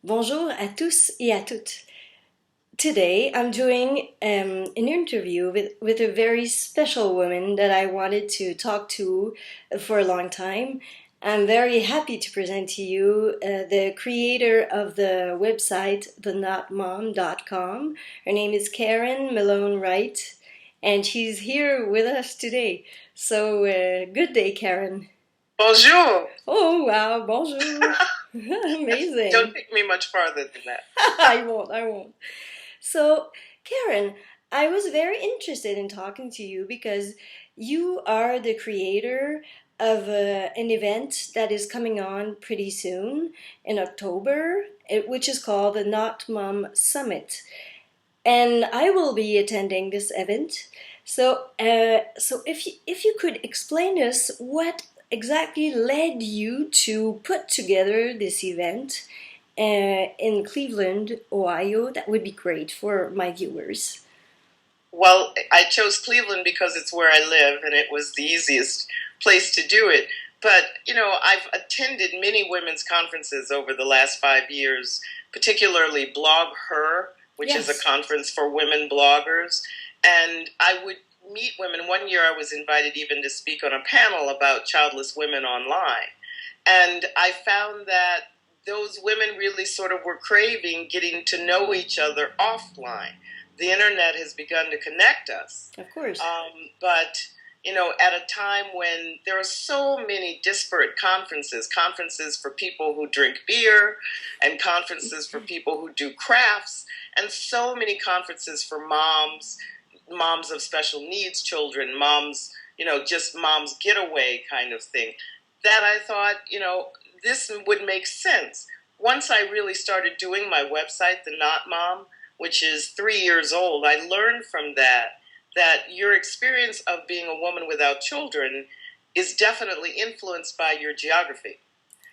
Bonjour à tous et à toutes. Today I'm doing an interview with a very special woman that I wanted to talk to for a long time. I'm very happy to present to you the creator of the website, the NotMom.com. Her name is Karen Malone Wright, and she's here with us today. So, good day, Karen. Bonjour. Oh, wow, bonjour. Amazing. Don't take me much farther than that. I won't. So, Karen, I was very interested in talking to you because you are the creator of an event that is coming on pretty soon in October, which is called the NotMom Summit. And I will be attending this event. So if you could explain us what exactly led you to put together this event in Cleveland, Ohio, that would be great for my viewers. Well, I chose Cleveland because it's where I live and it was the easiest place to do it. But, I've attended many women's conferences over the last 5 years, particularly Blog Her, which is Yes. a conference for women bloggers. And I would meet women. One year I was invited even to speak on a panel about childless women online. And I found that those women really sort of were craving getting to know each other offline. The internet has begun to connect us. Of course. But, at a time when there are so many disparate conferences for people who drink beer, and conferences for people who do crafts, and so many conferences for moms of special needs children, moms, just mom's getaway kind of thing, that I thought, this would make sense. Once I really started doing my website, the NotMom, which is 3 years old, I learned from that your experience of being a woman without children is definitely influenced by your geography.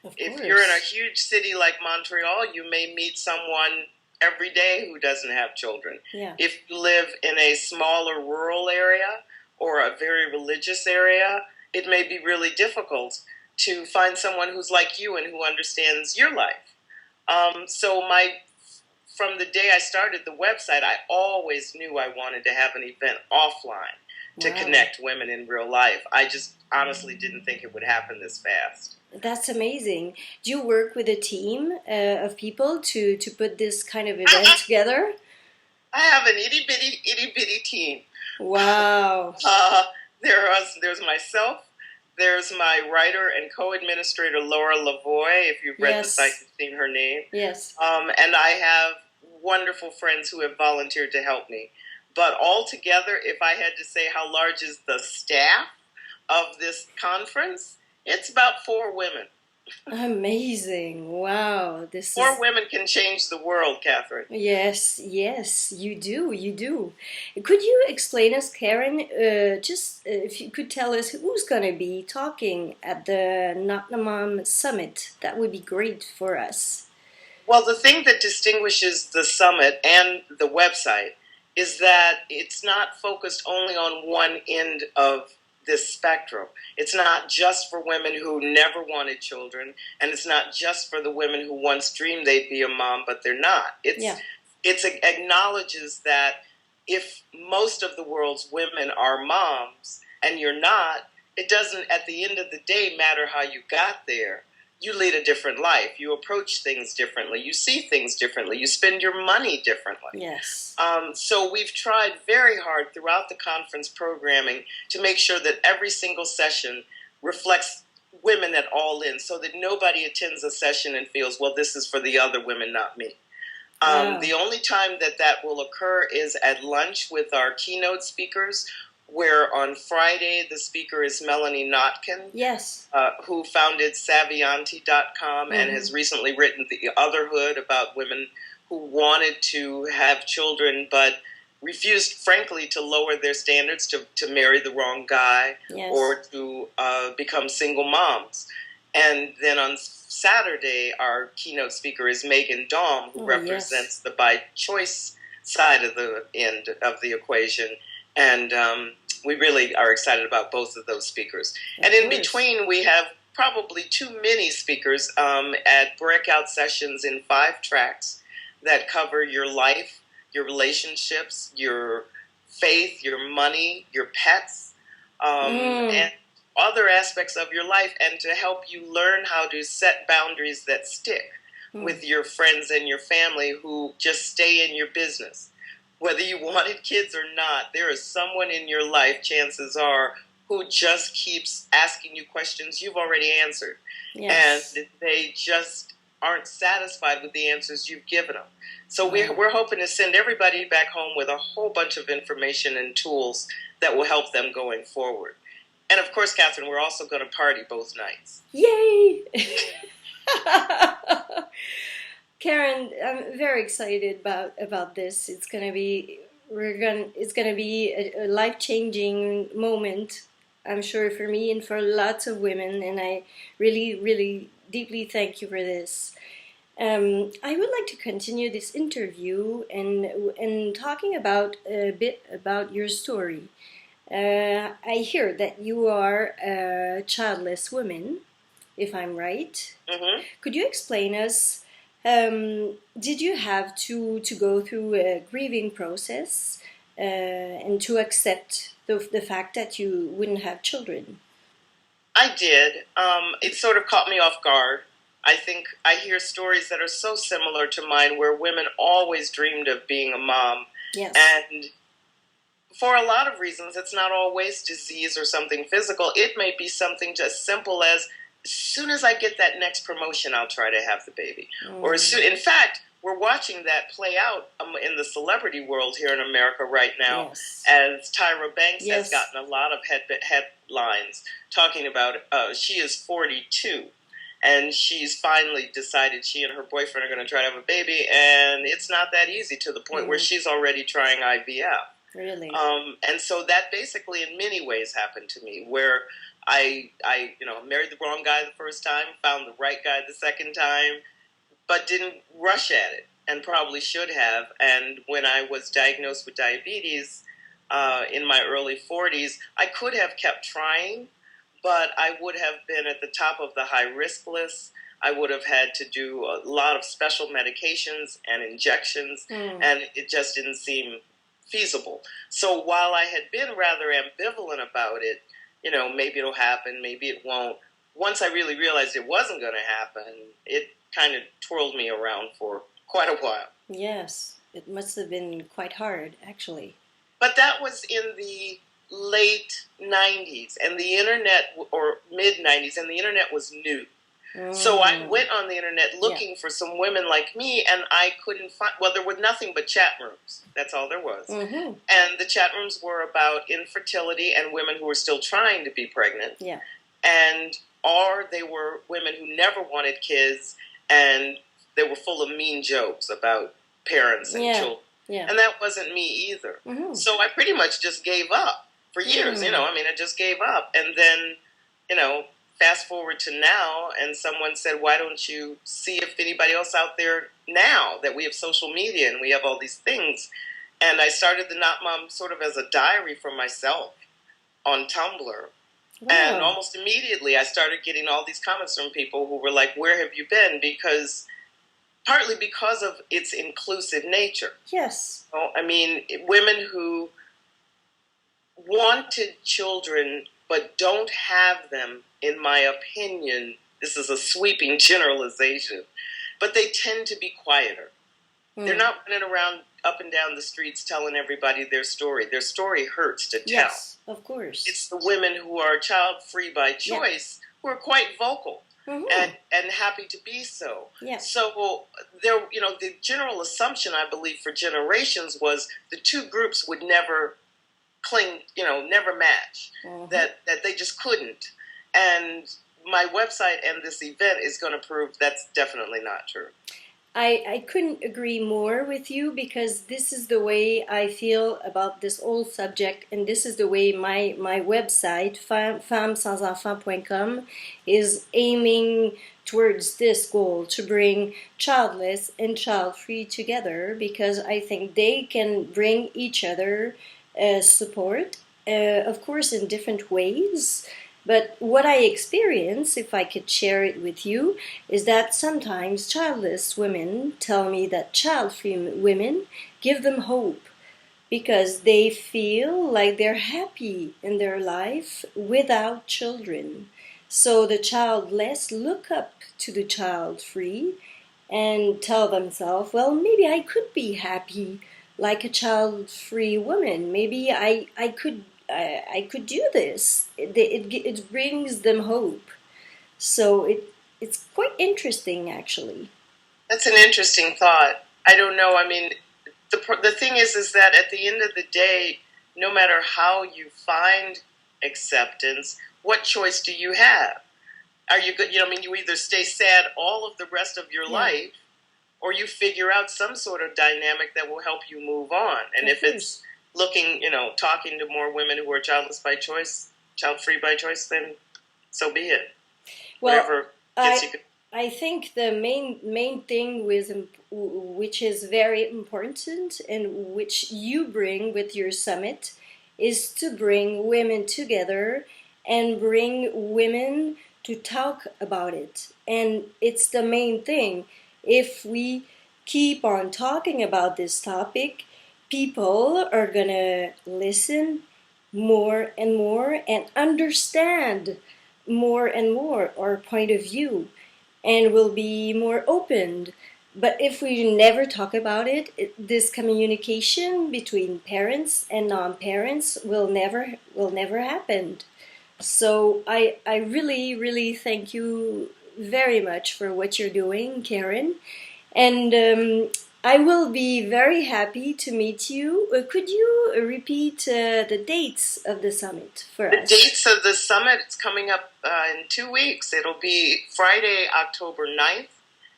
Of If course. you're in a huge city like Montreal, you may meet someone every day who doesn't have children. Yeah. If you live in a smaller rural area or a very religious area, it may be really difficult to find someone who's like you and who understands your life. From the day I started the website, I always knew I wanted to have an event offline to Wow. connect women in real life. I just honestly didn't think it would happen this fast. That's amazing. Do you work with a team of people to put this kind of event together? I have an itty bitty team. Wow. There's myself. There's my writer and co-administrator Laura Lavoie. If you've read the site, Yes. you've seen her name. Yes. And I have wonderful friends who have volunteered to help me. But altogether, if I had to say how large is the staff of this conference, it's about 4 women. Amazing. Wow. This 4 is. women can change the world, Catherine. Yes, yes, you do. Could you explain us, Karen, if you could tell us who's going to be talking at the NotMom Summit, that would be great for us. Well, the thing that distinguishes the summit and the website is that it's not focused only on one end of this spectrum. It's not just for women who never wanted children, and it's not just for the women who once dreamed they'd be a mom, but they're not. Yeah. It acknowledges that if most of the world's women are moms and you're not, it doesn't, at the end of the day, matter how you got there. You lead a different life. You approach things differently. You see things differently. You spend your money differently. Yes. So we've tried very hard throughout the conference programming to make sure that every single session reflects women at all in, so that nobody attends a session and feels, well, this is for the other women, not me. Wow. The only time that will occur is at lunch with our keynote speakers, where on Friday the speaker is Melanie Notkin, Yes. who founded Savianti.com and has recently written The Otherhood about women who wanted to have children but refused, frankly, to lower their standards to marry the wrong guy Yes. or to become single moms. And then on Saturday, our keynote speaker is Megan Daum, who Oh, represents yes. the by-choice side of the end of the equation. And we really are excited about both of those speakers. Of And in course. between, we have probably too many speakers at breakout sessions in 5 tracks that cover your life, your relationships, your faith, your money, your pets, and other aspects of your life, and to help you learn how to set boundaries that stick with your friends and your family who just stay in your business. Whether you wanted kids or not, there is someone in your life, chances are, who just keeps asking you questions you've already answered. Yes. And they just aren't satisfied with the answers you've given them. So we're hoping to send everybody back home with a whole bunch of information and tools that will help them going forward. And of course, Catherine, we're also going to party both nights. Yay! Karen, I'm very excited about this. It's gonna be a life-changing moment, I'm sure, for me and for lots of women, and I really, really deeply thank you for this. I would like to continue this interview and talking about a bit about your story. I hear that you are a childless woman, if I'm right. Mm-hmm. Could you explain us? Did you have to go through a grieving process and to accept the fact that you wouldn't have children? I did. It sort of caught me off guard. I think I hear stories that are so similar to mine where women always dreamed of being a mom. Yes. And for a lot of reasons, it's not always disease or something physical. It may be something just simple as soon as I get that next promotion, I'll try to have the baby. Or in fact, we're watching that play out in the celebrity world here in America right now, as Tyra Banks has gotten a lot of headlines talking about she is 42. And she's finally decided she and her boyfriend are going to try to have a baby, and it's not that easy, to the point where she's already trying IVF. Really? And so that basically in many ways happened to me, where I married the wrong guy the first time, found the right guy the second time, but didn't rush at it, and probably should have. And when I was diagnosed with diabetes in my early 40s, I could have kept trying, but I would have been at the top of the high-risk list. I would have had to do a lot of special medications and injections, and it just didn't seem feasible. So while I had been rather ambivalent about it, maybe it'll happen, maybe it won't, once I really realized it wasn't going to happen, it kind of twirled me around for quite a while. Yes, it must have been quite hard, actually. But that was in the late 90s, and the internet, or mid-90s, and the internet was new. So I went on the internet looking for some women like me, and I couldn't find, there were nothing but chat rooms. That's all there was. And the chat rooms were about infertility and women who were still trying to be pregnant. Yeah. Or they were women who never wanted kids, and they were full of mean jokes about parents and children. Yeah. And that wasn't me either. So I pretty much just gave up for years. I just gave up. And then, fast forward to now, and someone said, why don't you see if anybody else out there now that we have social media and we have all these things? And I started the NotMom sort of as a diary for myself on Tumblr. Wow. And almost immediately I started getting all these comments from people who were like, where have you been? Partly because of its inclusive nature. Yes. Women who wanted children but don't have them, in my opinion, this is a sweeping generalization, but they tend to be quieter. They're not running around up and down the streets telling everybody their story. Their story hurts to tell. Yes, of course. It's the women who are child-free by choice who are quite vocal and happy to be so. Yeah. So the general assumption, I believe, for generations was the two groups would never never match, that they just couldn't. And my website and this event is going to prove that's definitely not true. I couldn't agree more with you, because this is the way I feel about this whole subject, and this is the way my website, femmesansenfants.com, is aiming towards this goal, to bring childless and child-free together, because I think they can bring each other support, of course, in different ways. But what I experience, if I could share it with you, is that sometimes childless women tell me that child-free women give them hope because they feel like they're happy in their life without children. So the childless look up to the child-free and tell themselves, well, maybe I could be happy like a child-free woman. Maybe I could do this. It brings them hope. So it's quite interesting, actually. That's an interesting thought. I don't know. I mean, the thing is that at the end of the day, no matter how you find acceptance, what choice do you have? Are you good? I mean, you either stay sad all of the rest of your life, or you figure out some sort of dynamic that will help you move on. And if it's looking, talking to more women who are childless by choice, child-free by choice, then so be it. Well, whatever gets you. I think the main thing which is very important and which you bring with your summit is to bring women together and bring women to talk about it. And it's the main thing. If we keep on talking about this topic, people are gonna listen more and more and understand more and more our point of view and will be more open. But if we never talk about it, this communication between parents and non-parents will never happen. So I really thank you very much for what you're doing, Karen. And I will be very happy to meet you. Could you repeat the dates of the summit for us? The dates of the summit, it's coming up in 2 weeks. It'll be Friday, October 9th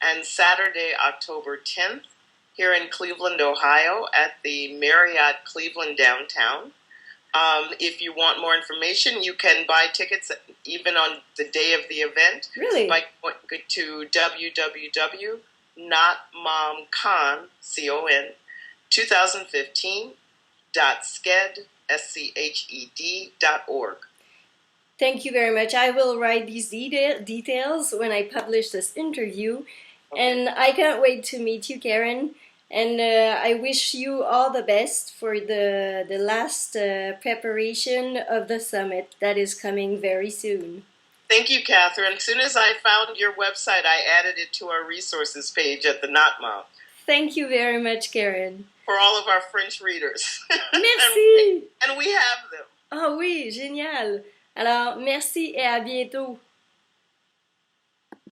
and Saturday, October 10th here in Cleveland, Ohio at the Marriott Cleveland downtown. If you want more information, you can buy tickets even on the day of the event. Really? By going to www.NotMomCon, C-O-N, 2015.sched.org. Thank you very much. I will write these details when I publish this interview. Okay. And I can't wait to meet you, Karen. And I wish you all the best for the last preparation of the summit that is coming very soon. Thank you, Catherine. As soon as I found your website, I added it to our resources page at the NotMom. Thank you very much, Karen. For all of our French readers. Merci. And we have them. Ah oui, génial. Alors, merci et à bientôt.